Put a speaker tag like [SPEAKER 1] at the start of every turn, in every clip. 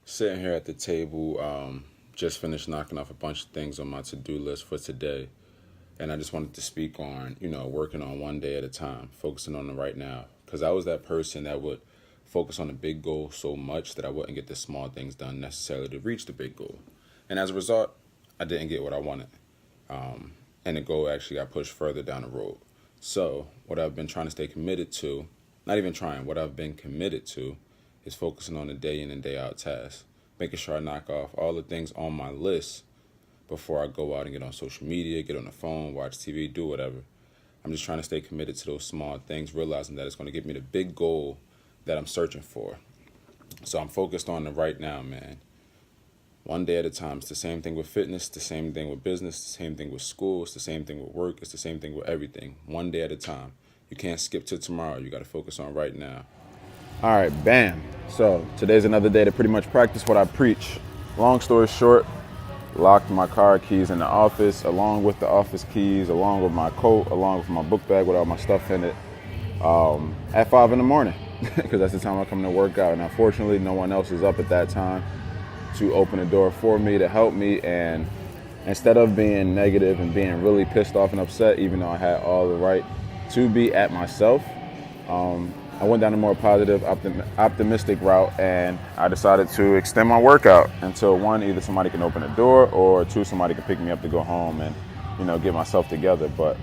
[SPEAKER 1] Sitting here at the table, just finished knocking off a bunch of things on my to-do list for today. And I just wanted to speak on, working on one day at a time, focusing on the right now. Because I was that person that would focus on the big goal so much that I wouldn't get the small things done necessarily to reach the big goal. And as a result, I didn't get what I wanted. And the goal actually got pushed further down the road. So what I've been trying to stay committed to, not even trying, what I've been committed to is focusing on the day in and day out tasks, making sure I knock off all the things on my list before I go out and get on social media, get on the phone, watch TV, do whatever. I'm just trying to stay committed to those small things, realizing that it's going to give me the big goal that I'm searching for. So I'm focused on the right now, man. One day at a time. It's the same thing with fitness, the same thing with business, the same thing with school, it's the same thing with work, it's the same thing with everything. One day at a time. You can't skip to tomorrow. You got to focus on right now. All right, bam. So today's another day to pretty much practice what I preach. Long story short, locked my car keys in the office, along with the office keys, along with my coat, along with my book bag with all my stuff in it, at 5 in the morning, because that's the time I come to work out. And unfortunately, no one else is up at that time to open the door for me, to help me. And instead of being negative and being really pissed off and upset, even though I had all the right to be at myself, I went down a more positive, optimistic route, and I decided to extend my workout until one, either somebody can open the door, or two, somebody can pick me up to go home and, get myself together. But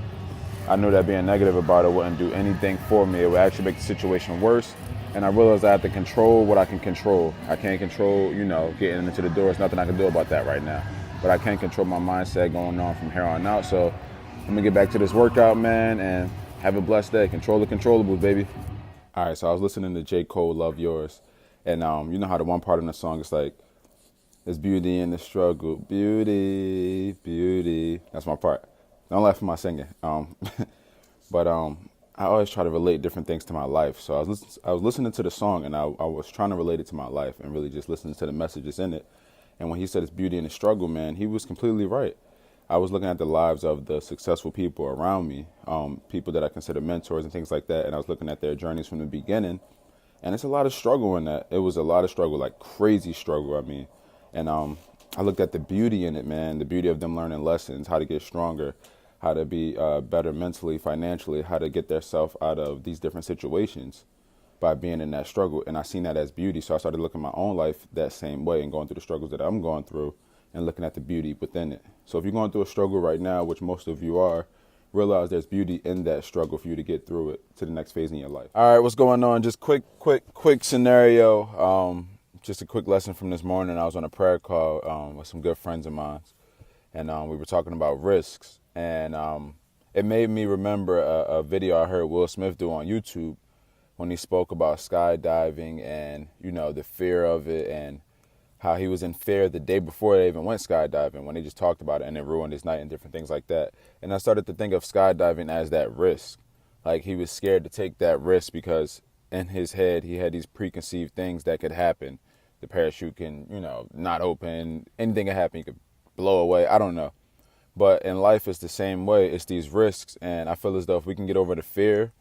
[SPEAKER 1] I knew that being negative about it wouldn't do anything for me. It would actually make the situation worse. And I realized I have to control what I can control. I can't control, getting into the door. There's nothing I can do about that right now. But I can control my mindset going on from here on out. So I'm gonna get back to this workout, man, and have a blessed day. Control the controllables, baby. All right, so I was listening to J. Cole, Love Yours. And you know how the one part in the song is like, there's beauty in the struggle. Beauty, beauty. That's my part. Don't laugh at my singing. But I always try to relate different things to my life. So I was listening to the song, and I was trying to relate it to my life and really just listening to the messages in it. And when he said it's beauty in the struggle, man, he was completely right. I was looking at the lives of the successful people around me, people that I consider mentors and things like that. And I was looking at their journeys from the beginning. And it's a lot of struggle in that. It was a lot of struggle, like crazy struggle, I mean. And I looked at the beauty in it, man, the beauty of them learning lessons, how to get stronger, how to be better mentally, financially, how to get themselves out of these different situations by being in that struggle. And I seen that as beauty. So I started looking at my own life that same way and going through the struggles that I'm going through and looking at the beauty within it. So if you're going through a struggle right now, which most of you are, realize there's beauty in that struggle for you to get through it to the next phase in your life. All right, what's going on? Just quick scenario. Just a quick lesson from this morning. I was on a prayer call with some good friends of mine, and we were talking about risks. And it made me remember a video I heard Will Smith do on YouTube when he spoke about skydiving and, the fear of it, and how he was in fear the day before they even went skydiving, when they just talked about it and it ruined his night and different things like that. And I started to think of skydiving as that risk. Like, he was scared to take that risk because in his head he had these preconceived things that could happen. The parachute can, not open. Anything can happen. You could blow away. I don't know. But in life, it's the same way. It's these risks. And I feel as though if we can get over the fear,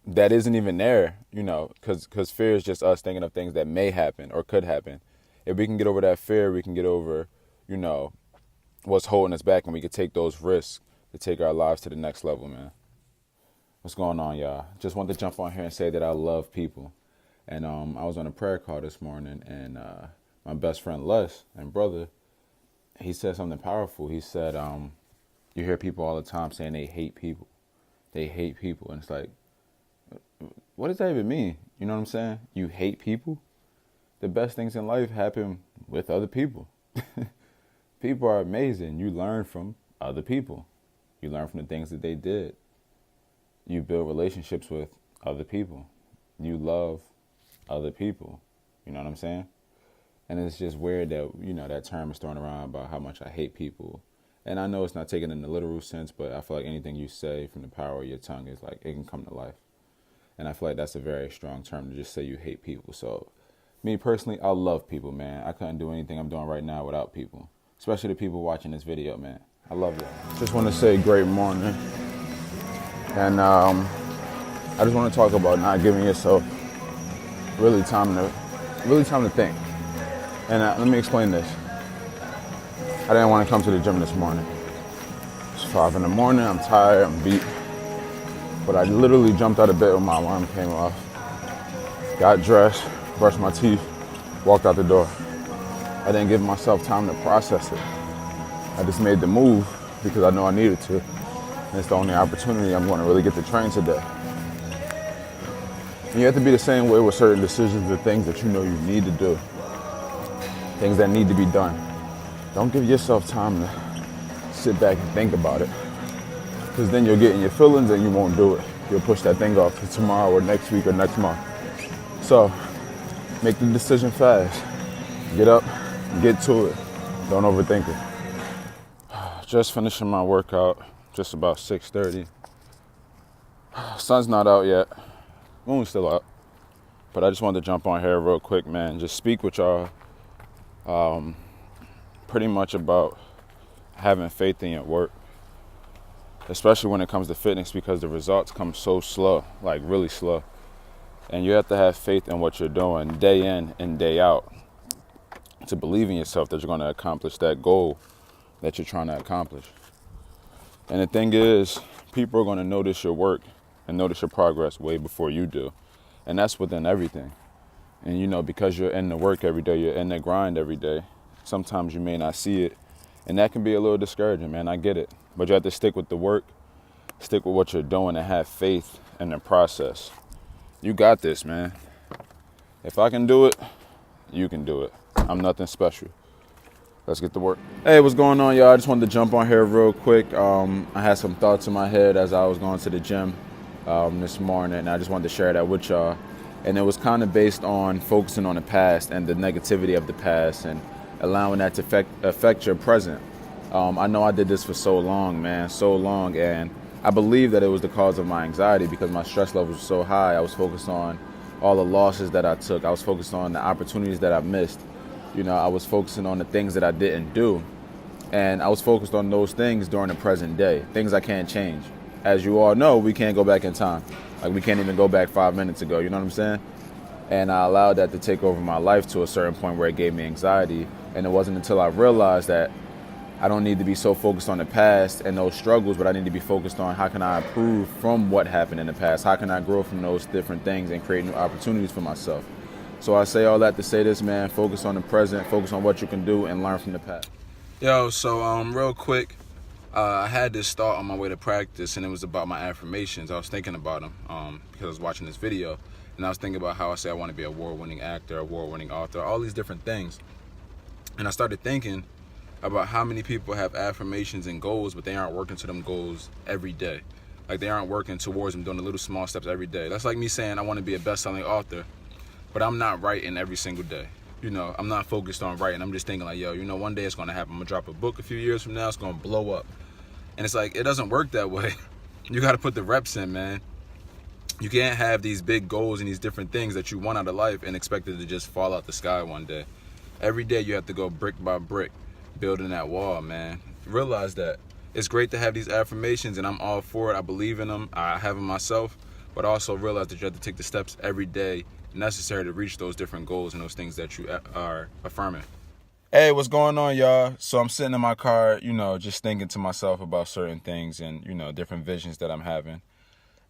[SPEAKER 1] that isn't even there, because fear is just us thinking of things that may happen or could happen. If we can get over that fear, we can get over, what's holding us back, and we can take those risks to take our lives to the next level, man. What's going on, y'all? Just wanted to jump on here and say that I love people. And I was on a prayer call this morning, and my best friend Les and brother, he said something powerful. He said, you hear people all the time saying they hate people. They hate people. And it's like, what does that even mean? You know what I'm saying? You hate people? The best things in life happen with other people. People are amazing. You learn from other people. You learn from the things that they did. You build relationships with other people. You love other people. You know what I'm saying? And it's just weird that, that term is thrown around about how much I hate people. And I know it's not taken in the literal sense, but I feel like anything you say from the power of your tongue is like, it can come to life. And I feel like that's a very strong term to just say you hate people. So me personally, I love people, man. I couldn't do anything I'm doing right now without people, especially the people watching this video, man. I love you. Just want to say great morning. And I just want to talk about not giving yourself really time to think. And let me explain this. I didn't want to come to the gym this morning. It's 5 in the morning, I'm tired, I'm beat. But I literally jumped out of bed when my alarm came off. Got dressed, brushed my teeth, walked out the door. I didn't give myself time to process it. I just made the move because I know I needed to. And it's the only opportunity I'm going to really get to train today. And you have to be the same way with certain decisions or things that you know you need to do. Things that need to be done. Don't give yourself time to sit back and think about it. Because then you'll get in your feelings and you won't do it. You'll push that thing off to tomorrow or next week or next month. So, make the decision fast. Get up, get to it. Don't overthink it. Just finishing my workout, just about 6:30. Sun's not out yet. Moon's still out. But I just wanted to jump on here real quick, man. Just speak with y'all pretty much about having faith in your work. Especially when it comes to fitness, because the results come so slow, like really slow. And you have to have faith in what you're doing day in and day out to believe in yourself that you're going to accomplish that goal that you're trying to accomplish. And the thing is, people are going to notice your work and notice your progress way before you do. And that's within everything. And you know, because you're in the work every day, you're in the grind every day, sometimes you may not see it. And that can be a little discouraging, man. I get it. But you have to stick with the work, stick with what you're doing, and have faith in the process. You got this, man. If I can do it, you can do it. I'm nothing special. Let's get to work. Hey, what's going on, y'all? I just wanted to jump on here real quick. I had some thoughts in my head as I was going to the gym this morning, and I just wanted to share that with y'all. And it was kind of based on focusing on the past and the negativity of the past and allowing that to affect your present. I know I did this for so long, man, so long, and I believe that it was the cause of my anxiety because my stress levels were so high. I was focused on all the losses that I took. I was focused on the opportunities that I missed. You know, I was focusing on the things that I didn't do, and I was focused on those things during the present day, things I can't change. As you all know, we can't go back in time. Like, we can't even go back 5 minutes ago, you know what I'm saying? And I allowed that to take over my life to a certain point where it gave me anxiety. And it wasn't until I realized that I don't need to be so focused on the past and those struggles, but I need to be focused on how can I improve from what happened in the past? How can I grow from those different things and create new opportunities for myself? So I say all that to say this, man. Focus on the present, focus on what you can do, and learn from the past. Yo, so real quick, I had this thought on my way to practice, and it was about my affirmations. I was thinking about them because I was watching this video, and I was thinking about how I say I want to be an award-winning actor, award-winning author, all these different things. And I started thinking about how many people have affirmations and goals, but they aren't working to them goals every day. Like, they aren't working towards them, doing the little small steps every day. That's like me saying I want to be a best-selling author, but I'm not writing every single day. You know, I'm not focused on writing. I'm just thinking like, yo, you know, one day it's going to happen. I'm going to drop a book a few years from now. It's going to blow up. And it's like, it doesn't work that way. You got to put the reps in, man. You can't have these big goals and these different things that you want out of life and expect it to just fall out the sky one day. Every day you have to go brick by brick, building that wall, man. Realize that. It's great to have these affirmations, and I'm all for it. I believe in them. I have them myself. But also realize that you have to take the steps every day necessary to reach those different goals and those things that you are affirming. Hey, what's going on, y'all? So I'm sitting in my car, you know, just thinking to myself about certain things and, you know, different visions that I'm having.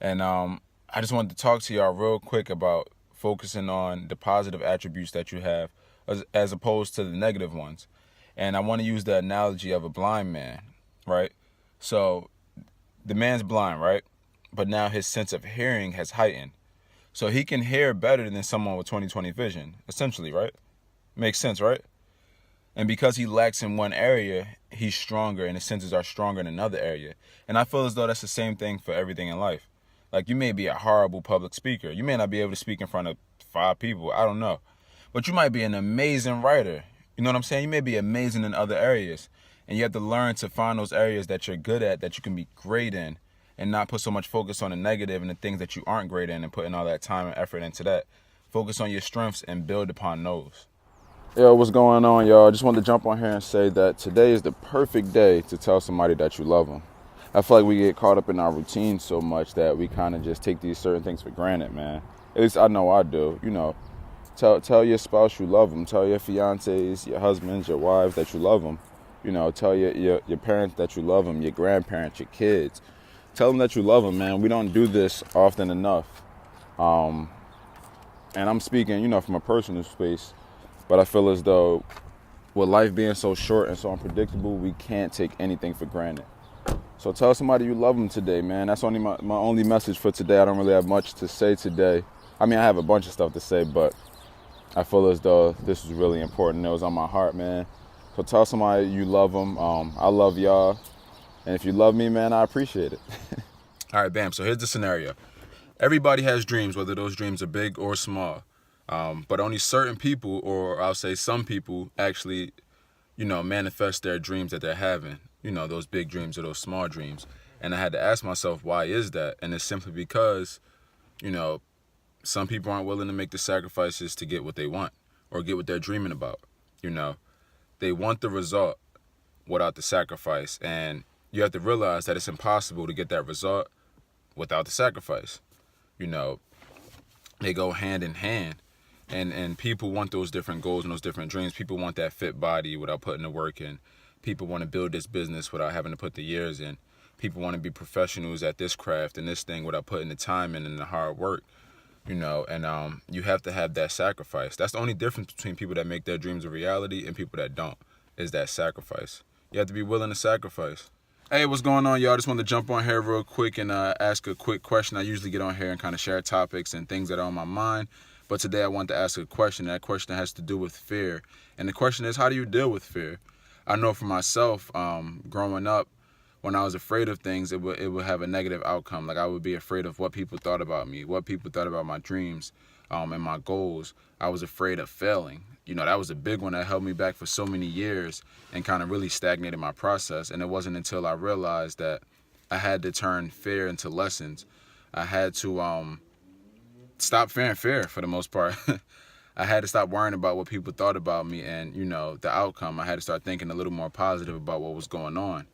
[SPEAKER 1] And I just wanted to talk to y'all real quick about focusing on the positive attributes that you have as opposed to the negative ones. And I want to use the analogy of a blind man, right? So the man's blind, right? But now his sense of hearing has heightened. So he can hear better than someone with 20/20 vision, essentially, right? Makes sense, right? And because he lacks in one area, he's stronger and his senses are stronger in another area. And I feel as though that's the same thing for everything in life. Like, you may be a horrible public speaker. You may not be able to speak in front of 5 people. I don't know. But you might be an amazing writer. You know what I'm saying? You may be amazing in other areas. And you have to learn to find those areas that you're good at, that you can be great in, and not put so much focus on the negative and the things that you aren't great in and putting all that time and effort into that. Focus on your strengths and build upon those. Yo, what's going on, y'all? I just wanted to jump on here and say that today is the perfect day to tell somebody that you love them. I feel like we get caught up in our routine so much that we kind of just take these certain things for granted, man. At least I know I do. You know, Tell your spouse you love them. Tell your fiancés, your husbands, your wives that you love them. Tell your parents that you love them, your grandparents, your kids. Tell them that you love them, man. We don't do this often enough. And I'm speaking, from a personal space, but I feel as though with life being so short and so unpredictable, we can't take anything for granted. So tell somebody you love them today, man. That's only my only message for today. I don't really have much to say today. I mean, I have a bunch of stuff to say, but I feel as though this is really important. It was on my heart, man. So tell somebody you love them. I love y'all. And if you love me, man, I appreciate it. All right, bam. So here's the scenario. Everybody has dreams, whether those dreams are big or small. But only certain people, or I'll say some people, actually, manifest their dreams that they're having. Those big dreams or those small dreams. And I had to ask myself, why is that? And it's simply because, some people aren't willing to make the sacrifices to get what they want or get what they're dreaming about. They want the result without the sacrifice. And you have to realize that it's impossible to get that result without the sacrifice. They go hand in hand. And people want those different goals and those different dreams. People want that fit body without putting the work in. People want to build this business without having to put the years in. People want to be professionals at this craft and this thing without putting the time in and the hard work. And you have to have that sacrifice. That's the only difference between people that make their dreams a reality and people that don't, is that sacrifice. You have to be willing to sacrifice. Hey, what's going on, y'all? Just wanted to jump on here real quick and ask a quick question. I usually get on here and kind of share topics and things that are on my mind. But today I want to ask a question. That question has to do with fear. And the question is, how do you deal with fear? I know for myself, growing up, when I was afraid of things, it would have a negative outcome. Like I would be afraid of what people thought about me, what people thought about my dreams and my goals. I was afraid of failing. That was a big one that held me back for so many years and kind of really stagnated my process. And it wasn't until I realized that I had to turn fear into lessons. I had to stop fearing fear for the most part. I had to stop worrying about what people thought about me and, the outcome. I had to start thinking a little more positive about what was going on.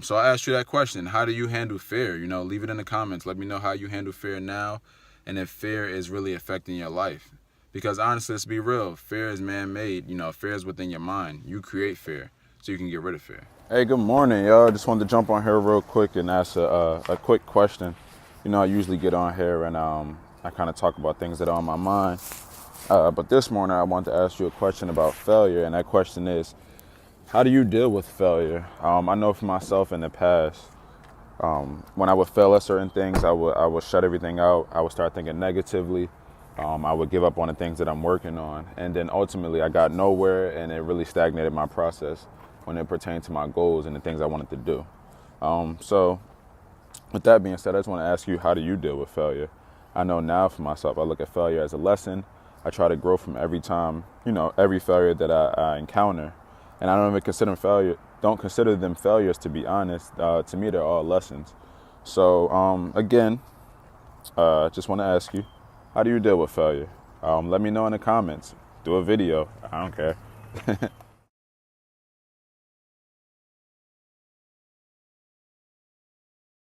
[SPEAKER 1] So I asked you that question. How do you handle fear? Leave it in the comments. Let me know how you handle fear now and if fear is really affecting your life. Because honestly, let's be real. Fear is man-made. Fear is within your mind. You create fear so you can get rid of fear. Hey, good morning, y'all. Just wanted to jump on here real quick and ask a quick question. I usually get on here and I kind of talk about things that are on my mind. But this morning, I want to ask you a question about failure. And that question is, how do you deal with failure? I know for myself in the past, when I would fail at certain things, I would shut everything out. I would start thinking negatively. I would give up on the things that I'm working on. And then ultimately, I got nowhere, and it really stagnated my process when it pertained to my goals and the things I wanted to do. So with that being said, I just want to ask you, how do you deal with failure? I know now for myself, I look at failure as a lesson. I try to grow from every time, every failure that I encounter. And I don't even consider them failures, to be honest. To me, they're all lessons. So, again, just want to ask you, how do you deal with failure? Let me know in the comments. Do a video. I don't care.